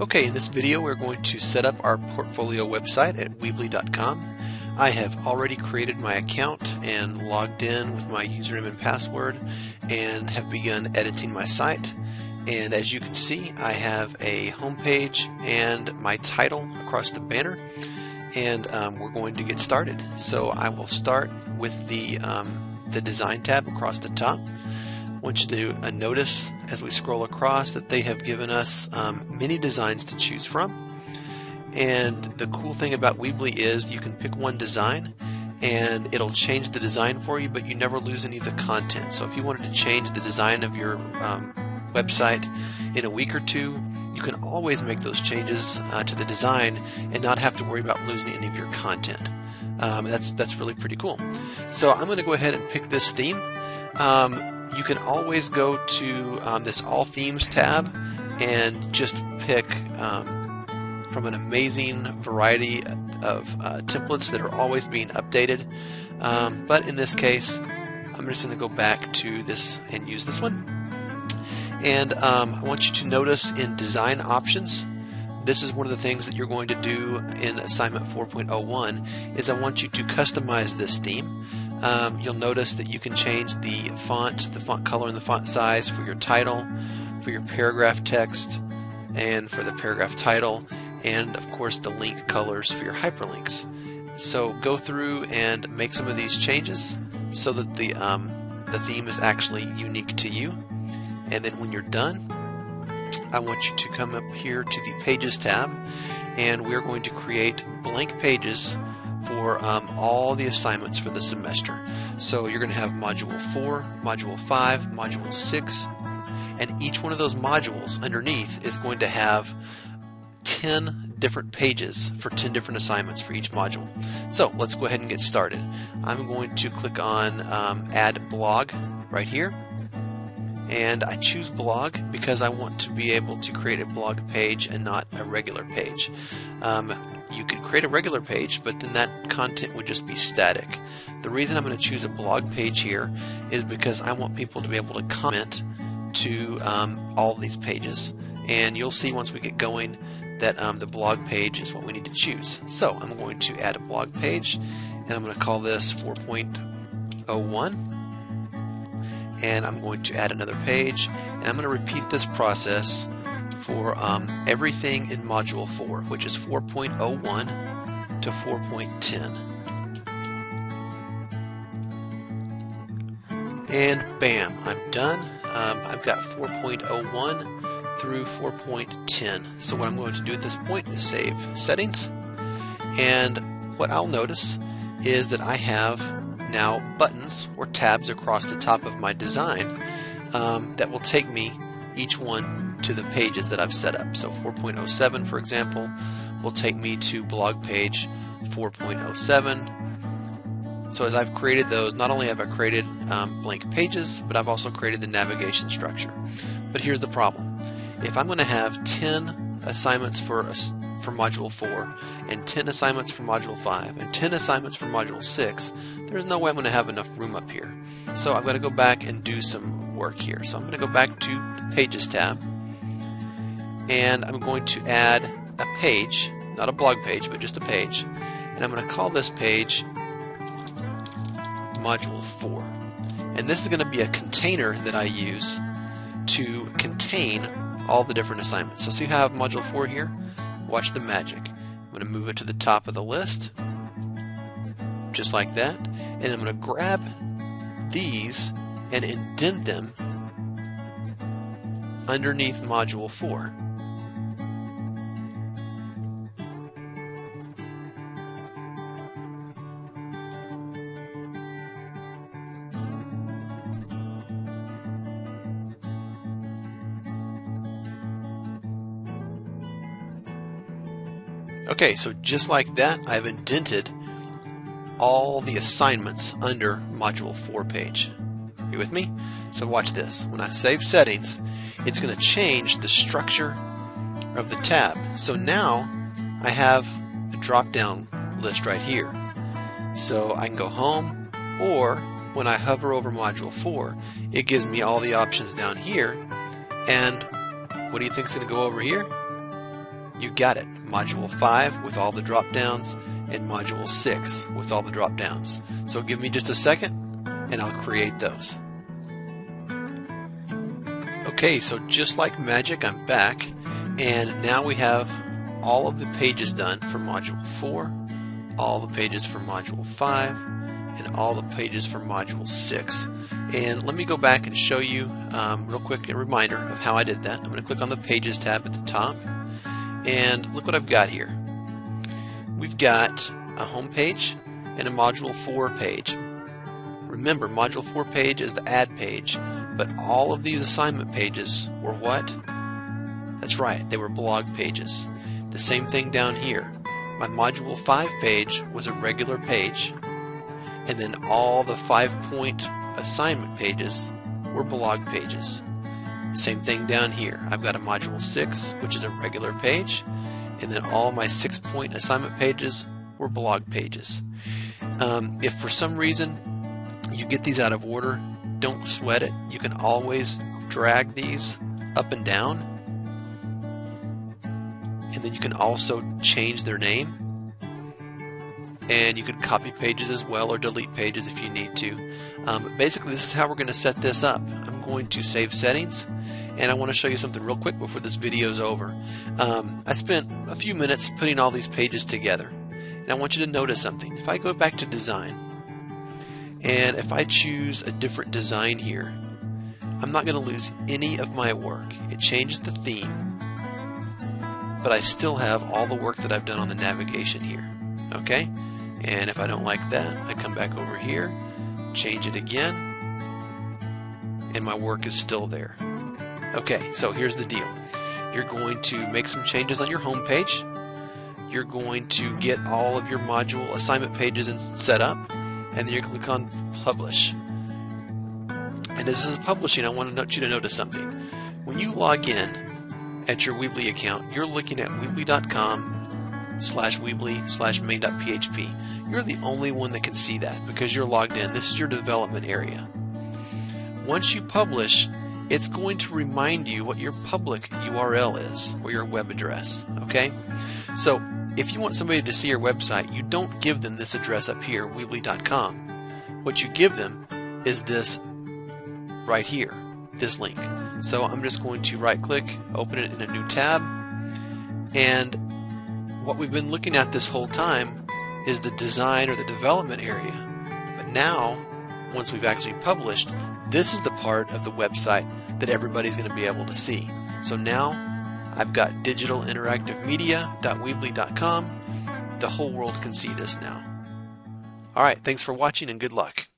Okay, in this video we're going to set up our portfolio website at Weebly.com. I have already created my account and logged in with my username and password and have begun editing my site. And as you can see, I have a home page and my title across the banner, and we're going to get started. So I will start with the design tab across the top. I want you to notice as we scroll across that they have given us many designs to choose from. And the cool thing about Weebly is you can pick one design and it'll change the design for you, but you never lose any of the content. So if you wanted to change the design of your website in a week or two, you can always make those changes to the design and not have to worry about losing any of your content. That's really pretty cool. So I'm going to go ahead and pick this theme. You can always go to this All Themes tab and just pick from an amazing variety of templates that are always being updated. But in this case, I'm just going to go back to this and use this one. And I want you to notice in design options, this is one of the things that you're going to do in assignment 4.01 is I want you to customize this theme. You'll notice that you can change the font color and the font size for your title, for your paragraph text, and for the paragraph title, and of course the link colors for your hyperlinks. So go through and make some of these changes so that the theme is actually unique to you. And then when you're done, I want you to come up here to the Pages tab, and we're going to create blank pages for all the assignments for the semester. So you're going to have Module 4, Module 5, Module 6, and each one of those modules underneath is going to have 10 different pages for 10 different assignments for each module. So let's go ahead and get started. I'm going to click on Add Blog right here. And I choose blog because I want to be able to create a blog page and not a regular page. You could create a regular page, but then that content would just be static. The reason I'm going to choose a blog page here is because I want people to be able to comment to all of these pages. And you'll see once we get going that the blog page is what we need to choose. So I'm going to add a blog page, and I'm going to call this 4.01. And I'm going to add another page, and I'm going to repeat this process for everything in Module 4, which is 4.01 to 4.10. And bam, I'm done. I've got 4.01 through 4.10. So what I'm going to do at this point is save settings. And what I'll notice is that I have now buttons or tabs across the top of my design that will take me each one to the pages that I've set up. So 4.07, for example, will take me to blog page 4.07. So as I've created those, not only have I created blank pages, but I've also created the navigation structure. But here's the problem. If I'm going to have 10 assignments for Module 4 and 10 assignments for Module 5 and 10 assignments for Module 6, there's no way I'm going to have enough room up here. So I've got to go back and do some work here. So I'm going to go back to the Pages tab, and I'm going to add a page, not a blog page, but just a page, and I'm going to call this page Module 4. And this is going to be a container that I use to contain all the different assignments. So see how I have Module 4 here? Watch the magic. I'm going to move it to the top of the list, just like that, and I'm going to grab these and indent them underneath Module 4. Okay, so just like that, I've indented all the assignments under Module 4 page. You with me? So watch this. When I save settings, it's going to change the structure of the tab. So now I have a drop-down list right here. So I can go home, or when I hover over Module 4, it gives me all the options down here. And what do you think is going to go over here? You got it. Module 5 with all the drop downs and Module 6 with all the drop downs. So give me just a second and I'll create those. Okay, so just like magic, I'm back, and now we have all of the pages done for Module 4, all the pages for Module 5, and all the pages for Module 6. And let me go back and show you real quick a reminder of how I did that. I'm going to click on the Pages tab at the top, and look what I've got here. We've got a home page and a Module 4 page. Remember, Module 4 page is the add page, but all of these assignment pages were what? That's right, they were blog pages. The same thing down here. My Module 5 page was a regular page, and then all the 5-point assignment pages were blog pages. Same thing down here. I've got a Module 6, which is a regular page, and then all my 6-point assignment pages were blog pages. If for some reason you get these out of order, don't sweat it. You can always drag these up and down, and then you can also change their name, and you could copy pages as well or delete pages if you need to. But basically this is how we're going to set this up. I'm going to save settings, and I want to show you something real quick before this video is over. I spent a few minutes putting all these pages together, and I want you to notice something. If I go back to design, and if I choose a different design here, I'm not going to lose any of my work. It changes the theme, but I still have all the work that I've done on the navigation here. Okay? And if I don't like that, I come back over here, change it again, and my work is still there. Okay, so here's the deal. You're going to make some changes on your home page. You're going to get all of your module assignment pages set up, and then you click on Publish. And as this is publishing, I want you to notice something. When you log in at your Weebly account, you're looking at weebly.com/weebly/main.php. You're the only one that can see that because you're logged in. This is your development area. Once you publish, it's going to remind you what your public URL is, or your web address. Okay? So if you want somebody to see your website, you don't give them this address up here, weebly.com. What you give them is this right here, this link. So I'm just going to right click, open it in a new tab, and what we've been looking at this whole time is the design or the development area. But now, once we've actually published, this is the part of the website that everybody's going to be able to see. So now I've got digitalinteractivemedia.weebly.com. The whole world can see this now. Alright, thanks for watching and good luck.